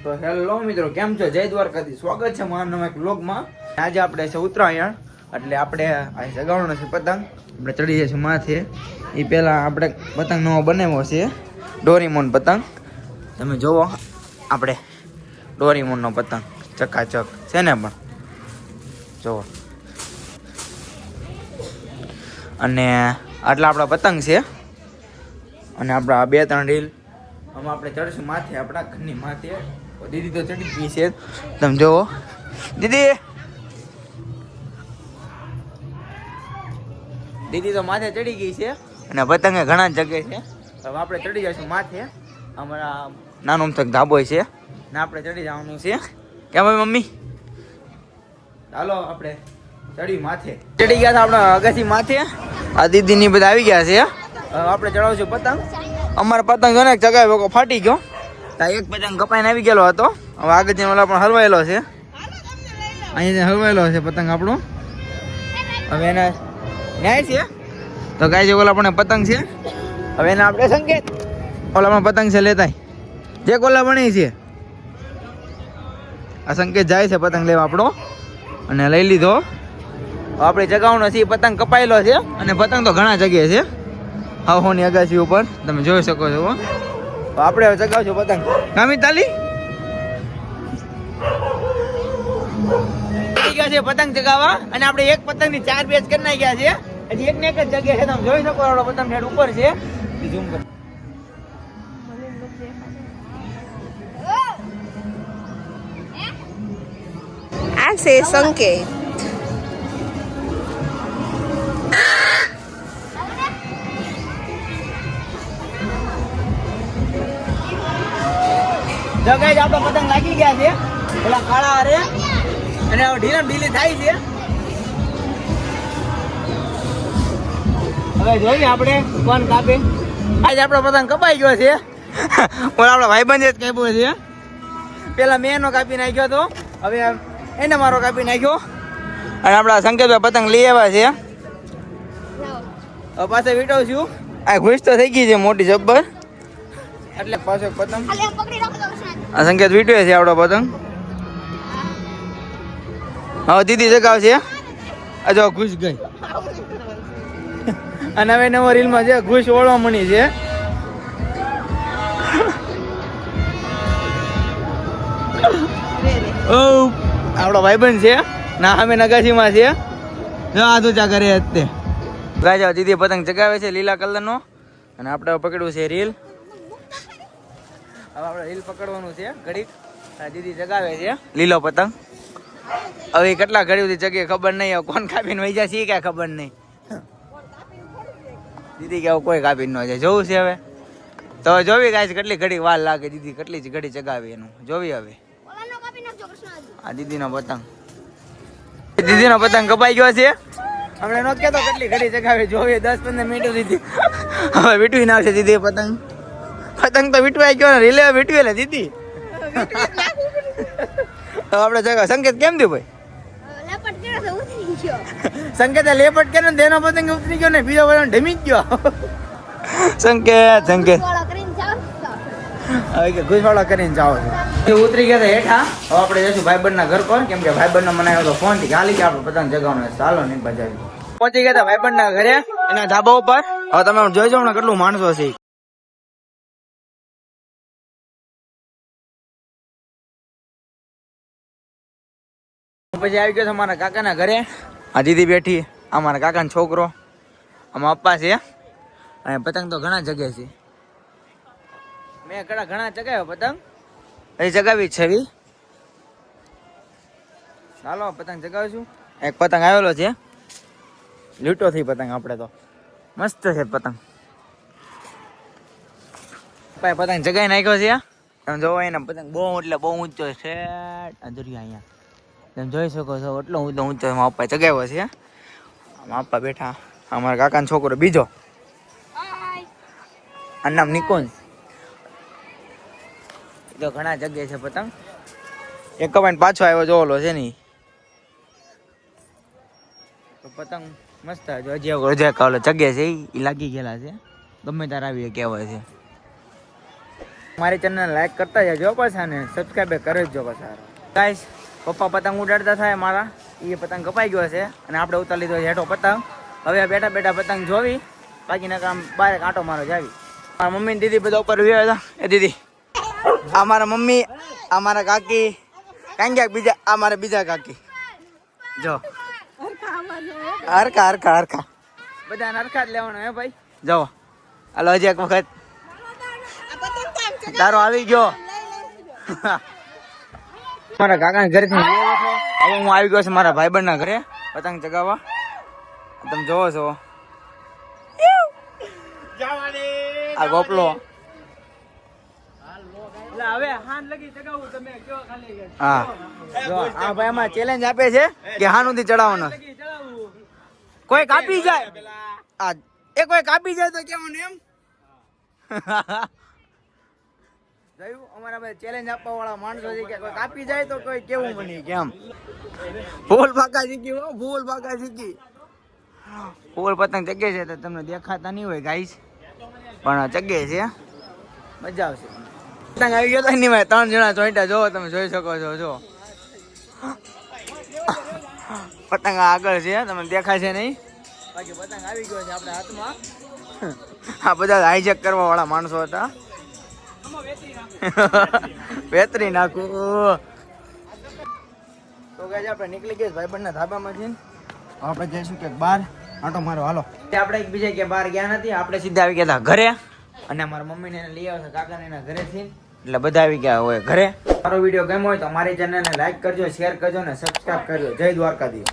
તો હેલો મિત્રો, કેમ છો? જય દ્વારકાથી સ્વાગત છે મારા નવા વ્લોગમાં. આજે આપણે છે ઉત્તરાયણ, એટલે આપણે આ જગાવવાનો છે પતંગ. આપણે ચડી જઈશું માથે. એ પહેલાં આપણે પતંગ નવો બનાવ્યો છે, ડોરીમોન પતંગ. તમે જોવો, આપણે ડોરીમોનનો પતંગ ચકાચક છે ને, પણ જોવો. અને આટલા આપણા પતંગ છે, અને આપણા 2-3 રીલ આમાં આપણે ચડશું માથે, આપણા ઘરની માથે. દીદી તો ચડી ગઈ છે, તમે જોવો. દીદી તો માથે ચડી ગઈ છે, અને પતંગે ઘણા જગ્યાએ છે. હવે આપણે ચડી જઈશું માથે. અમારા નાનું તક ધાબો છે ને, આપણે ચડી જવાનું છે. કેમ ભાઈ મમ્મી? ચાલો આપણે ચડી માથે. ચડી ગયા હતા આપણા અગાસી માથે. આ દીદીની બધા આવી ગયા છે. હવે આપણે ચડાવશું પતંગ. અમારો પતંગ જો ને ચગાવ્યો ફાટી ગયો. એક પતંગ કપાઈને આવી ગયેલો હતો. હવે આગળ ઓલા પણ હલવાયેલો છે, અહીંયા હલવાયેલો છે પતંગ આપણો. હવે એને ન્યાય છે તો ગાય છે. ઓલા પણ પતંગ છે. હવે એને આપણે સંકેત ઓલા પણ પતંગ છે લેતા જે કોલા બની છે. આ સંકેત જાય છે પતંગ લેવા આપણો, અને લઈ લીધો. આપણે જગાવવાનો છે. પતંગ કપાયેલો છે, અને પતંગ તો ઘણા જગ્યાએ છે. હાહોની અગાસી ઉપર તમે જોઈ શકો છો. આપણે હવે ચગાવશું પતંગ. કામી તાલી ગયા છે પતંગ ચગાવવા, અને આપણે એક પતંગ ની 4 બેચ કરી નાખ્યા છે. હજી એક ને એક જ જગ્યા છે, તમે જોઈ શકો. આપણો પતંગ હેડ ઉપર છે. ઝૂમ કરો. આ છે સંકેત. જગાઈ આપણો પતંગ લાગી ગયા છે ઓલા કાળા હારે, અને ઢીલમ ઢીલી થાય છે. હવે જોઈએ આપણે કોણ કાપે. આજે આપણો પતંગ કપાઈ ગયો છે. ઓલા આપણા ભાઈબંધ જ કાપ્યો છે. પેલા મેં એનો કાપી નાખ્યો હતો, હવે એને મારો કાપી નાખ્યો. અને આપણા સંકેતભાઈ પતંગ લઈ આવ્યા છે. હવે પાછા વીટવશું. આ ખુશ તો થઈ ગઈ છે મોટી જબ્બર, એટલે પાછો પતંગ આ સંકેત વીટવે છે આપણો પતંગ. હવે દીદી જગાવશે. આ જો ઘૂસ ગઈ, અને હવે નવો રીલમાં છે ઘૂસ ઓળવા મળી છે. ઓ આપણો ભાઈબંધ છે ના, અમે નગાસીમાં છે. જો આ તું કરે તે ગાજા. દીદી પતંગ ચગાવે છે લીલા કલરનો, અને આપણે પકડ્યું છે રીલ. હવે આપણે રીલ પકડવાનું છે ઘડીક. દીદી જગાવે છે લીલો પતંગ. હવે કેટલા ઘડી જગ્યાએ ખબર નહીં. હવે કોણ કાપીને વહી જાય છે ક્યાં ખબર નહીં. દીદી કે કોઈ કાપી ન જાય, જોવું છે હવે. તો જોવી ગાય કેટલી ઘડી વાર લાગે. દીદી કેટલી ઘડી ચગાવી એનું જોવી. હવે આ દીદીનો પતંગ, દીદીનો પતંગ કપાઈ ગયો છે. હમણાં નો કેતો કેટલી ઘડી ચગાવી જોવી. 10-15 મિનિટ દીધી. હવે વીટવી નાખશે દીદી પતંગ. પતંગ તો વીટવાઈ ગયો ને, રીલે વીટવી લે દીદી. તો આપણે જગા સંકેત કેમ થયું ભાઈ? સંકેત લેપટ કે ને તેનો પતંગ ઉતરી ગયો ને, બીજો પતંગ ઢમી ગયો. સંકેત હવે કે ઘૂસવાળો કરીને જાઓ છો. ઉતરી ગયા હેઠા. હવે આપણે જઈશું ભાઈબંધના ઘર પર, કેમ કે ભાઈબંધનો મને આવ્યો હતો ફોન થી ખાલી કે આપણે પતંગ જગાવવાનો. ચાલો નહીં બજાવી. પહોંચી ગયા હતા ભાઈબંધના ઘરે, એના ધાબા ઉપર. હવે તમે જોઈજો હમણાં કેટલું માણસો છે. પછી આવી ગયો અમારા કાકાના ઘરે. આ દીદી બેઠી, અમારા કાકાનો છોકરો, આમાં અપ્પા છે. અને પતંગ તો ઘણા જગ્યાએ છે. મેં ઘણા ચગાવ્યો પતંગ, એ ચગાવી છે. ચાલો પતંગ ચગાવીશું. એક પતંગ આવેલો છે લીટો થી પતંગ. આપણે તો મસ્ત છે પતંગ. પતંગ ચગાવી નાખ્યો છે. તમે જોવો એના પતંગ બહુ એટલે બહુ ઊંચો છે. દરિયા અહીંયા તમે જોઈ શકો છો, એટલો ઊંચો એમાં પપ્પા ચગાવ્યો છે. આમાં પપ્પા બેઠા. અમારા કાકાનો છોકરો બીજો, આ નામ નિકોન. તો ઘણા જગ્યાએ છે પતંગ. એક કપાઈને પાછો આવ્યો જોલો છે ને. તો પતંગ મસ્ત હજી જગ્યા છે એ લાગી ગયેલા છે. ગમે ત્યારે આવી કહેવાય છે. મારી ચેનલને લાઈક કરતા જજો પાછા અને સબસ્ક્રાઈબ કરી દેજો પાછા. ગાઈસ પપ્પા પતંગ ઉડાડતા થાય મારા, એ પતંગ કપાઈ ગયો છે અને આપણે ઉતારી લીધો છે હેઠો પતંગ. હવે બેઠા બેઠા પતંગ જોવી, બાકીના કામ બહાર કાંટો મારો જાવી. મારા મમ્મી ને દીદી બધા ઉપર વ્યા હતા. એ દીદી આ મારા મમ્મી, આ મારા કાકી, કાંગ્યા બીજા, આ મારા બીજા કાકી. જો હરખા હરખા હરખા બધાને હરખા જ લેવાનો હે ભાઈ. જો હાલો હજી એક વખત તારો આવી ગયો. મારા કાકાના ઘરેથી આવ્યો હતો. હવે હું આવી ગયો છું મારા ભાઈબંધ ના ઘરે પતંગ ચગાવવા. તમે જોવો છો આ ગોપલો. હા જો આ ભાઈ આમાં ચેલેન્જ આપે છે કે હાન સુધી ચડાવવાનો. કોઈ કાપી જાય, આ એ કોઈ કાપી જાય તો કેવું ને એમ. જોયું અમારા ભાઈ ચેલેન્જ આપવા વાળા માણસો છે કે કોઈ કાપી જાય તો કોઈ કેવું બની કેમ. ફૂલ પાકા શીખી હો, ફૂલ પાકા શીખી. ફૂલ પતંગ ચગે છે તો તમને દેખાતા નહીં હોય ગાઈસ, પણ ચગે છે, મજા આવશે. પતંગ આવી ગયો તો નહીં ભાઈ, 3 જણા ચોંટ્યા. જો તમે જોઈ શકો છો. જો પતંગ આગળ છે, તમને દેખાય છે નહીં, બાકી પતંગ આવી ગયો છે આપણા હાથમાં. આ બધા હાઈજેક કરવા વાળા માણસો હતા. વેતરી નાખું તો ગાઈસ આપણે નીકળી ગયા ભાઈબંધના ધાબામાંથી. આપણે જઈશું કે બહાર આંટો મારો. હાલો આપણે એક બીજા કે બહાર ગયા નથી, આપણે સીધા આવી ગયા હતા ઘરે. અને મારા મમ્મીને એને લઈ આવશે કાકાને એના ઘરેથી, એટલે બધા આવી ગયા હોય ઘરે. મારો વિડીયો ગમ્યો હોય તો મારી ચેનલને લાઈક કરજો, શેર કરજો ને સબસ્ક્રાઇબ કરજો. જય દ્વારકાધીશ.